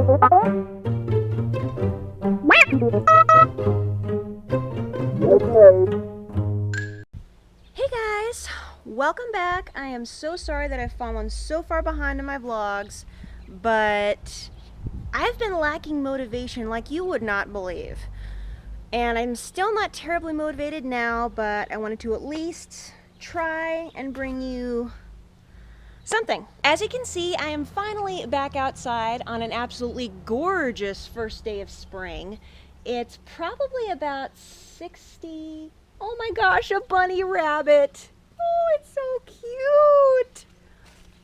Hey guys, welcome back. I am so sorry that I've fallen so far behind in my vlogs, but I've been lacking motivation like you would not believe. And I'm still not terribly motivated now, but I wanted to at least try and bring you something. As you can see, I am finally back outside on an absolutely gorgeous first day of spring. It's probably about 60... Oh my gosh, a bunny rabbit! Oh, it's so cute!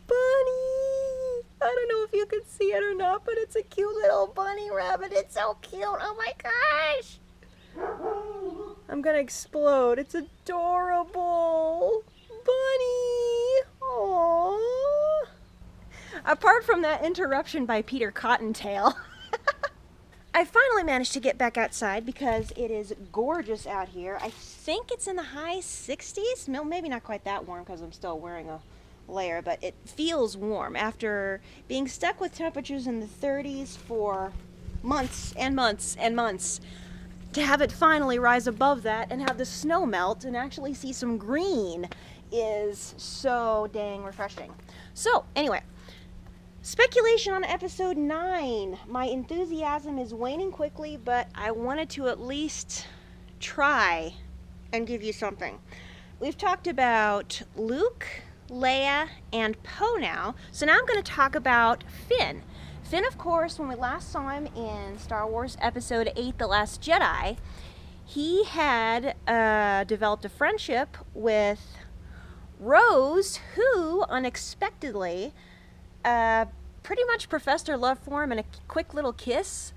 Bunny! I don't know if you can see it or not, but it's a cute little bunny rabbit. It's so cute! Oh my gosh! I'm gonna explode. It's adorable! Bunny! Aww! Apart from that interruption by Peter Cottontail, I finally managed to get back outside because it is gorgeous out here. I think it's in the high 60s. No, maybe not quite that warm because I'm still wearing a layer, but it feels warm after being stuck with temperatures in the 30s for months and months and months. To have it finally rise above that and have the snow melt and actually see some green is so dang refreshing. So anyway, speculation on episode 9. My enthusiasm is waning quickly, but I wanted to at least try and give you something. We've talked about Luke, Leia, and Poe now, so now I'm going to talk about Finn. Finn, of course, when we last saw him in Star Wars Episode 8, The Last Jedi, he had developed a friendship with Rose, who unexpectedly pretty much professed her love for him in a quick little kiss.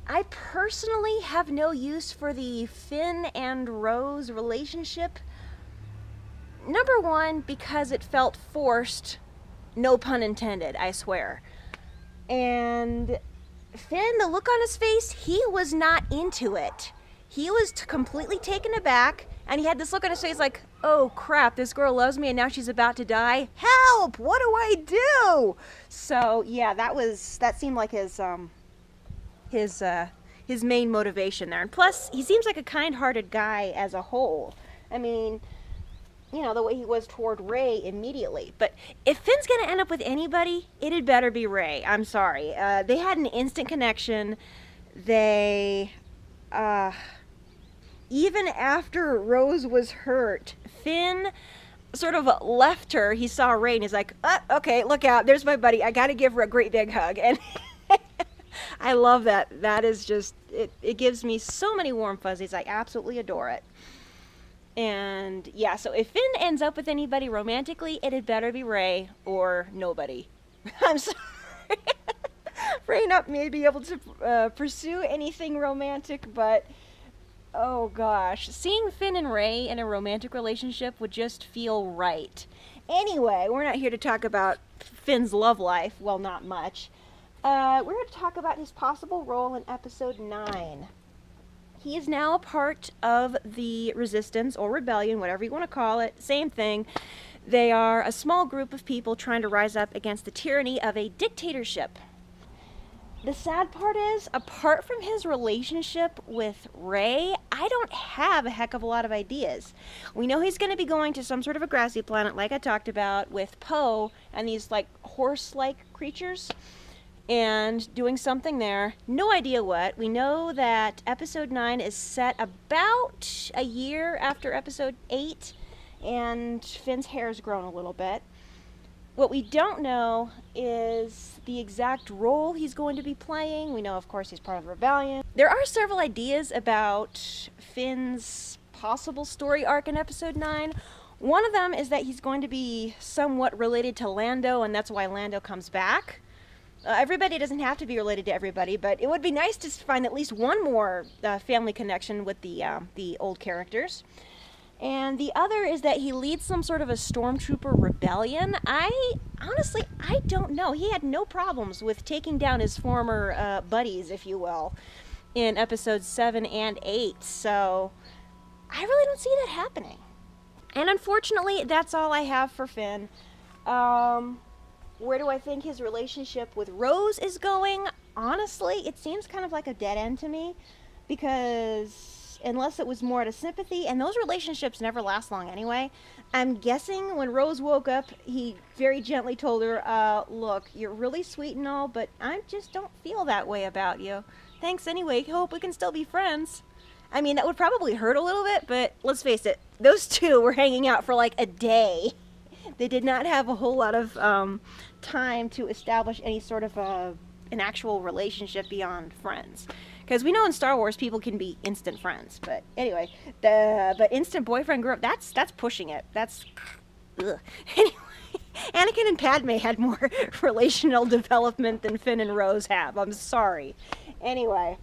I personally have no use for the Finn and Rose relationship. Number one, because it felt forced, no pun intended, I swear. And Finn, the look on his face, he was not into it. He was completely taken aback, and he had this look on his face like, oh crap, this girl loves me and now she's about to die. Help! What do I do? So yeah, that seemed like his main motivation there. And plus, he seems like a kind-hearted guy as a whole. I mean, you know, the way he was toward Rey immediately. But if Finn's gonna end up with anybody, it'd better be Rey. I'm sorry. They had an instant connection. They, even after Rose was hurt, Finn sort of left her. He saw Rey and he's like, okay, look out, there's my buddy. I gotta give her a great big hug. And I love that. That is just, it gives me so many warm fuzzies. I absolutely adore it. And yeah, so if Finn ends up with anybody romantically, it'd better be Rey or nobody. I'm sorry. Rey not may be able to pursue anything romantic, but oh gosh, seeing Finn and Rey in a romantic relationship would just feel right. Anyway, we're not here to talk about Finn's love life. Well, not much. We're here to talk about his possible role in episode 9. He is now a part of the Resistance, or Rebellion, whatever you want to call it. Same thing. They are a small group of people trying to rise up against the tyranny of a dictatorship. The sad part is, apart from his relationship with Rey, I don't have a heck of a lot of ideas. We know he's going to be going to some sort of a grassy planet, like I talked about, with Poe and these, like, horse-like creatures, and doing something there. No idea what. We know that episode 9 is set about a year after episode 8, and Finn's hair's grown a little bit. What we don't know is the exact role he's going to be playing. We know, of course, he's part of the Rebellion. There are several ideas about Finn's possible story arc in episode 9. One of them is that he's going to be somewhat related to Lando, and that's why Lando comes back. Everybody doesn't have to be related to everybody, but it would be nice to find at least one more family connection with the old characters. And the other is that he leads some sort of a stormtrooper rebellion. Honestly, I don't know. He had no problems with taking down his former buddies, if you will, in episodes 7 and 8. So I really don't see that happening. And unfortunately, that's all I have for Finn. Where do I think his relationship with Rose is going? Honestly, it seems kind of like a dead end to me, because unless it was more out of sympathy, and those relationships never last long anyway, I'm guessing when Rose woke up, he very gently told her, look, you're really sweet and all, but I just don't feel that way about you. Thanks anyway, hope we can still be friends. I mean, that would probably hurt a little bit, but let's face it, those two were hanging out for like a day. They did not have a whole lot of time to establish any sort of an actual relationship beyond friends. Because we know in Star Wars people can be instant friends. But anyway, but instant boyfriend girl, that's pushing it. That's, ugh. Anyway, Anakin and Padme had more relational development than Finn and Rose have. I'm sorry. Anyway,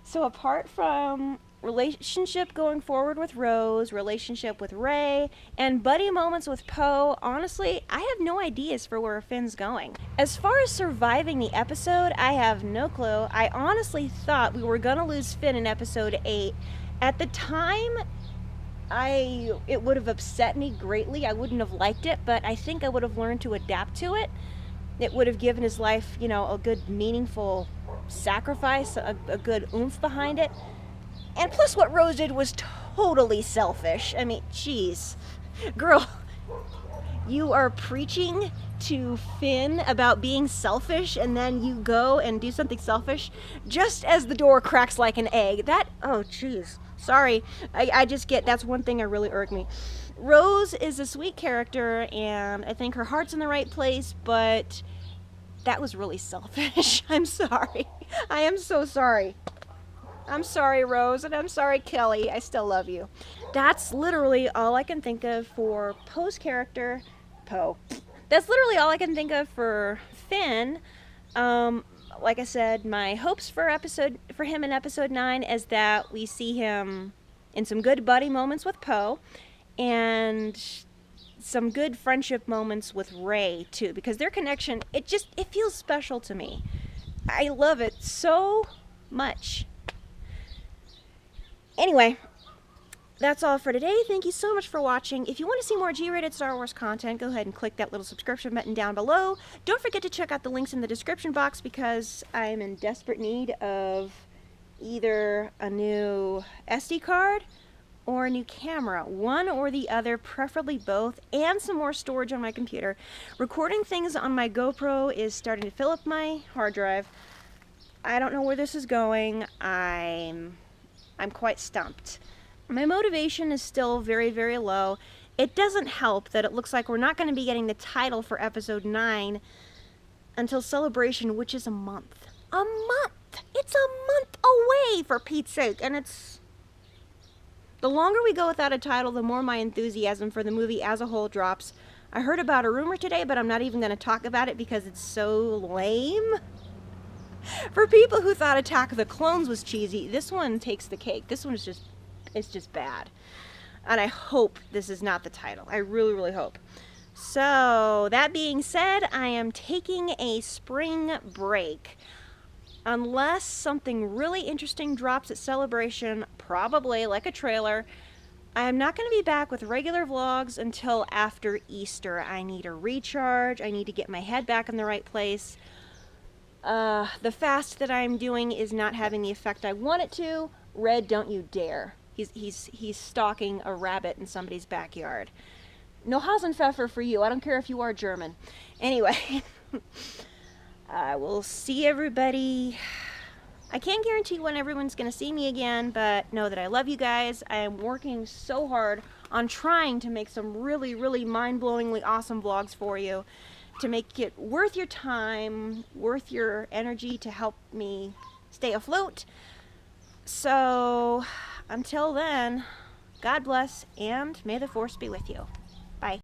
so apart from relationship going forward with Rose, relationship with Rey, and buddy moments with Poe, honestly, I have no ideas for where Finn's going. As far as surviving the episode, I have no clue. I honestly thought we were gonna lose Finn in episode 8. At the time, it would have upset me greatly. I wouldn't have liked it, but I think I would have learned to adapt to it. It would have given his life, you know, a good meaningful sacrifice, a good oomph behind it. And plus what Rose did was totally selfish. I mean, jeez. Girl, you are preaching to Finn about being selfish, and then you go and do something selfish just as the door cracks like an egg. Oh jeez. Sorry. I just get, that's one thing that really irked me. Rose is a sweet character, and I think her heart's in the right place, but that was really selfish. I'm sorry. I am so sorry. I'm sorry, Rose, and I'm sorry, Kelly. I still love you. That's literally all I can think of for Poe's character, Poe. That's literally all I can think of for Finn. Like I said, my hopes for him in episode 9 is that we see him in some good buddy moments with Poe, and some good friendship moments with Rey too, because their connection, it feels special to me. I love it so much. Anyway, that's all for today. Thank you so much for watching. If you want to see more G-rated Star Wars content, go ahead and click that little subscription button down below. Don't forget to check out the links in the description box, because I'm in desperate need of either a new SD card or a new camera. One or the other, preferably both, and some more storage on my computer. Recording things on my GoPro is starting to fill up my hard drive. I don't know where this is going. I'm quite stumped. My motivation is still very, very low. It doesn't help that it looks like we're not going to be getting the title for episode 9 until Celebration, which is a month. A month! It's a month away, for Pete's sake, and it's... The longer we go without a title, the more my enthusiasm for the movie as a whole drops. I heard about a rumor today, but I'm not even going to talk about it because it's so lame. For people who thought Attack of the Clones was cheesy, this one takes the cake. This one is just bad. And I hope this is not the title. I really, really hope. So, that being said, I am taking a spring break. Unless something really interesting drops at Celebration, probably like a trailer, I am not going to be back with regular vlogs until after Easter. I need a recharge. I need to get my head back in the right place. The fast that I'm doing is not having the effect I want it to. Red, don't you dare. He's stalking a rabbit in somebody's backyard. No Hasenpfeffer for you. I don't care if you are German. Anyway, I will see everybody. I can't guarantee when everyone's going to see me again, but know that I love you guys. I am working so hard on trying to make some really, really mind-blowingly awesome vlogs for you, to make it worth your time, worth your energy to help me stay afloat. So, until then, God bless, and may the Force be with you. Bye.